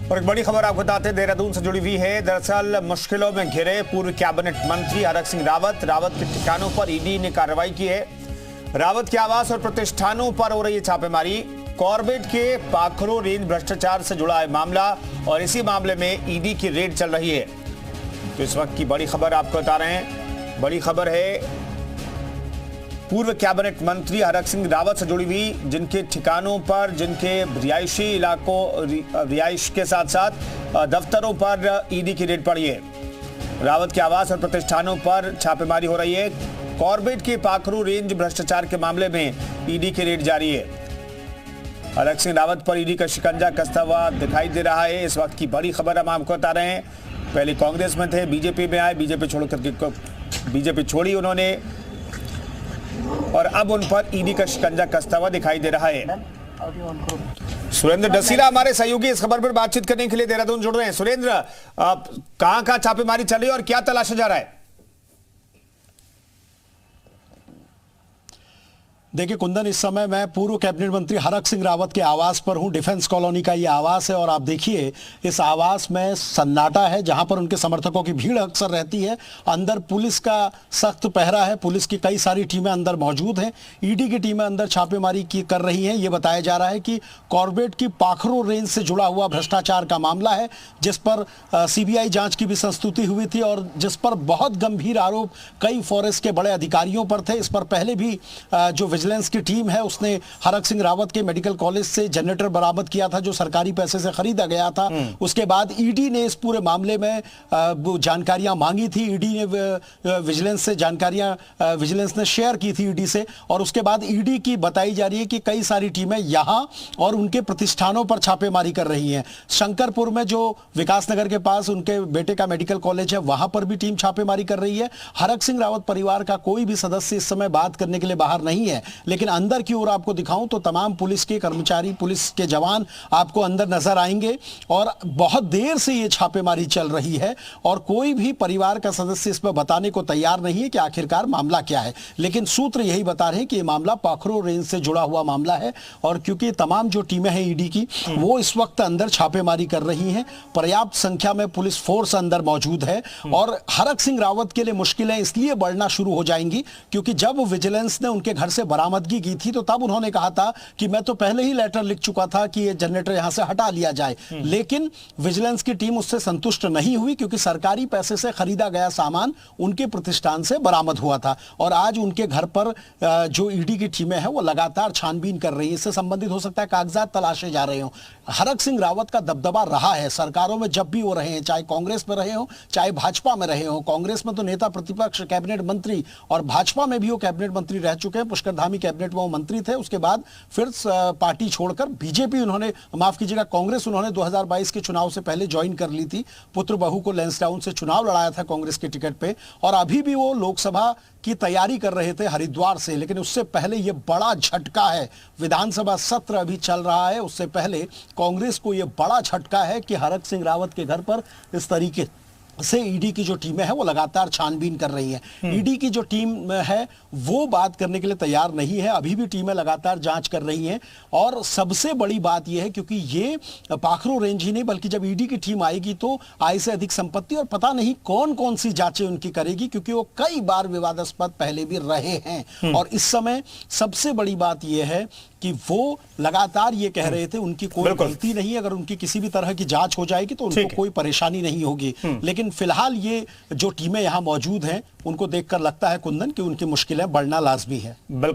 और एक बड़ी खबर आपको बताते हैं, देहरादून से जुड़ी हुई है। दरअसल मुश्किलों में घिरे पूर्व कैबिनेट मंत्री हरक सिंह रावत के ठिकानों पर ईडी ने कार्रवाई की है। रावत के आवास और प्रतिष्ठानों पर हो रही है छापेमारी। कॉर्बेट के पाखरो रेंज भ्रष्टाचार से जुड़ा है मामला और इसी मामले में ईडी की रेड चल रही है। तो इस वक्त की बड़ी खबर आपको बता रहे हैं। बड़ी खबर है पूर्व कैबिनेट मंत्री हरक सिंह रावत से जुड़ी हुई, जिनके ठिकानों पर, जिनके रिहायशी इलाकों, रिहाइश के साथ साथ दफ्तरों पर ईडी की रेड पड़ी है। रावत के आवास और प्रतिष्ठानों पर छापेमारी हो रही है। कॉर्बेट के पाखरू रेंज भ्रष्टाचार के मामले में ईडी की रेड जारी है। हरक सिंह रावत पर ईडी का शिकंजा कसता हुआ दिखाई दे रहा है। इस वक्त की बड़ी खबर हम आपको बता रहे हैं। पहले कांग्रेस में थे, बीजेपी में आए, बीजेपी छोड़ी उन्होंने और अब उन पर ईडी का शिकंजा कसता हुआ दिखाई दे रहा है। सुरेंद्र डसीला हमारे सहयोगी इस खबर पर बातचीत करने के लिए देहरादून जुड़ रहे हैं। सुरेंद्र, कहां छापेमारी चल रही है और क्या तलाशा जा रहा है? देखिए कुंदन, इस समय मैं पूर्व कैबिनेट मंत्री हरक सिंह रावत के आवास पर हूं। डिफेंस कॉलोनी का ये आवास है और आप देखिए इस आवास में सन्नाटा है, जहां पर उनके समर्थकों की भीड़ अक्सर रहती है। अंदर पुलिस का सख्त पहरा है, पुलिस की कई सारी टीमें अंदर मौजूद हैं। ईडी की टीमें अंदर छापेमारी कर रही हैं। ये बताया जा रहा है कि कॉर्बेट की पाखरो रेंज से जुड़ा हुआ भ्रष्टाचार का मामला है, जिस पर सीबीआई जांच की भी संस्तुति हुई थी और जिस पर बहुत गंभीर आरोप कई फॉरेस्ट के बड़े अधिकारियों पर थे। इस पर पहले भी जो विजिलेंस की टीम है उसने हरक सिंह रावत के मेडिकल कॉलेज से जनरेटर बरामद किया था, जो सरकारी पैसे से खरीदा गया था। उसके बाद ईडी ने इस पूरे मामले में जानकारियां मांगी थी। ईडी ने विजिलेंस से जानकारियां विजिलेंस ने शेयर की थी ईडी से, और उसके बाद ईडी की बताई जा रही है कि कई सारी टीमें यहां और उनके प्रतिष्ठानों पर छापेमारी कर रही हैं। शंकरपुर में जो विकासनगर के पास उनके बेटे का मेडिकल कॉलेज है, वहां पर भी टीम छापेमारी कर रही है। हरक सिंह रावत परिवार का कोई भी सदस्य इस समय बात करने के लिए बाहर नहीं है, लेकिन अंदर की ओर आपको दिखाऊं तो तमाम पुलिस के कर्मचारी, पुलिस के जवान आपको अंदर नजर आएंगे और बहुत देर से ये छापेमारी चल रही है और कोई भी परिवार का सदस्य इस पर बताने को तैयार नहीं है कि आखिरकार मामला क्या है। लेकिन सूत्र यही बता रहे हैं कि ये मामला पाखरो रेंज से जुड़ा हुआ मामला है और क्योंकि तमाम जो टीमें हैं ईडी की, वो इस वक्त अंदर छापेमारी कर रही हैं। पर्याप्त संख्या में पुलिस फोर्स अंदर मौजूद है और हरक सिंह रावत के लिए मुश्किलें इसलिए बढ़ना शुरू हो जाएंगी क्योंकि जब विजिलेंस ने उनके घर से बरामदगी की थी तो तब उन्होंने कहा था कि मैं तो पहले ही लेटर लिख चुका था कि ये जनरेटर यहां से हटा लिया जाए। लेकिन विजिलेंस की टीम उससे संतुष्ट नहीं हुई क्योंकि सरकारी पैसे से खरीदा गया सामान उनके प्रतिष्ठान से बरामद हुआ था और आज उनके घर पर जो ईडी की टीमें हैं वो लगातार छानबीन कर रही है। इससे संबंधित हो सकता है कागजात तलाशे जा रहे हो। हरक सिंह रावत का दबदबा रहा है सरकारों में, जब भी वो रहे हैं, चाहे कांग्रेस में रहे हो चाहे भाजपा में रहे हो। कांग्रेस में तो नेता प्रतिपक्ष, कैबिनेट मंत्री, और भाजपा में भी वो कैबिनेट मंत्री रह चुके हैं। पुष्कर धामी कैबिनेट में वो मंत्री थे, उसके बाद फिर पार्टी छोड़कर बीजेपी उन्होंने, माफ कीजिएगा, कांग्रेस उन्होंने 2022 के चुनाव से पहले ज्वाइन कर ली थी। पुत्र बहू को लैंसडाउन से चुनाव लड़ाया था कांग्रेस के टिकट पे और अभी भी वो लोकसभा की तैयारी कर रहे थे हरिद्वार से। लेकिन उससे पहले ये बड़ा झटका है, विधानसभा सत्र अभी चल रहा है, उससे पहले कांग्रेस को ये बड़ा झटका है कि हरक सिंह रावत के घर पर इस तरीके से ईडी की जो टीमें हैं वो लगातार छानबीन कर रही हैं। ईडी की जो टीम है वो बात करने के लिए तैयार नहीं है, अभी भी टीमें लगातार जांच कर रही हैं। और सबसे बड़ी बात यह है क्योंकि ये पाखरो रेंज ही नहीं बल्कि जब ईडी की टीम आएगी तो आय से अधिक संपत्ति और पता नहीं कौन कौन सी जांचें उनकी करेगी, क्योंकि वो कई बार विवादास्पद पहले भी रहे हैं। और इस समय सबसे बड़ी बात यह है कि वो लगातार ये कह रहे थे उनकी कोई गलती नहीं, अगर उनकी किसी भी तरह की जांच हो जाएगी तो उनको कोई परेशानी नहीं होगी। लेकिन फिलहाल ये जो टीमें यहां मौजूद हैं उनको देखकर लगता है कुंदन कि उनकी मुश्किलें बढ़ना लाजमी है। बिल्कुल।